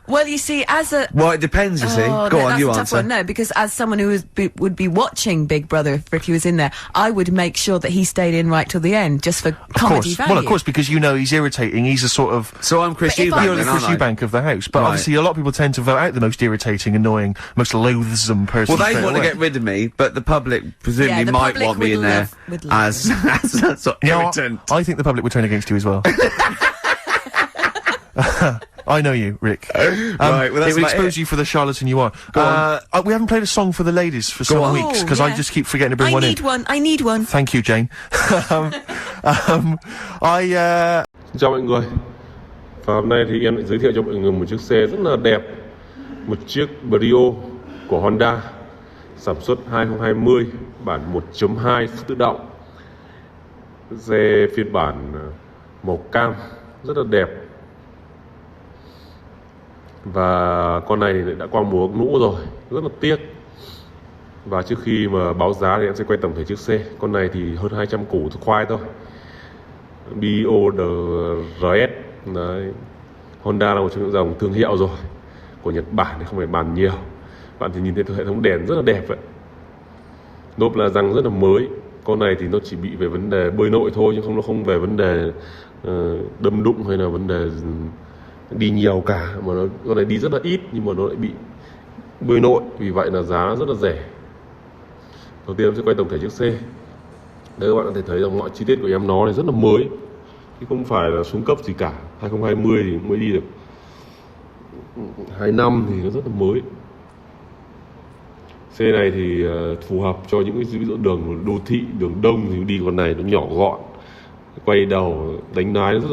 Well, you see, Well, it depends, you see. Go on, that's you a tough answer. one. No, because as someone who would be watching Big Brother if Ricky was in there, I would make sure that he stayed in right till the end, just for comedy value. Well, of course, because you know he's irritating. He's a sort of... So I'm Chris Eubank. You're the Chris Eubank of the house. But obviously, a lot of people tend to vote out the most irritating, annoying, most loathsome person. Well, they want to get rid of me, but the public presumably might want me in there as a sort of irritant. I think the public would turn against you as well. I know you, Rick. Right, well, that's it would expose you for the charlatan you are. We haven't played a song for the ladies for some weeks, because I just keep forgetting to bring one in. I need one. Thank you, Jane. Xin chào mọi người. Và hôm nay thì em lại giới thiệu cho mọi người một chiếc xe rất là đẹp. Một chiếc Brio của Honda. sản xuất 2020, bản 1.2 tự động. Xe phiên bản màu cam rất là đẹp. Và con này thì đã qua mùa nũ rồi, rất là tiếc. Và trước khi mà báo giá thì em sẽ quay tổng thể chiếc xe. Con này thì hơn 200 củ khoai thôi. BODRS. Đấy. Honda là một trong những dòng thương hiệu rồi của Nhật Bản thì không phải bàn nhiều. Bạn thì nhìn thấy hệ thống đèn rất là đẹp vậy. Lốp là răng rất là mới. Con này thì nó chỉ bị về vấn đề bơi nội thôi, chứ nó không về vấn đề đâm đụng hay là vấn đề đi nhiều cả, mà con này đi rất là ít nhưng mà nó lại bị bơi nội, vì vậy là giá rất là rẻ. Đầu tiên em sẽ quay tổng thể chiếc xe. Đây các bạn có thể thấy rằng mọi chi tiết của em nó này rất là mới, chứ không phải là xuống cấp gì cả. 2020 thì mới đi được 2 năm thì nó rất là mới. Xe này thì phù hợp cho những cái ví dụ đường đô thị, đường đông thì đi con này nó nhỏ gọn, quay đầu đánh lái nó rất là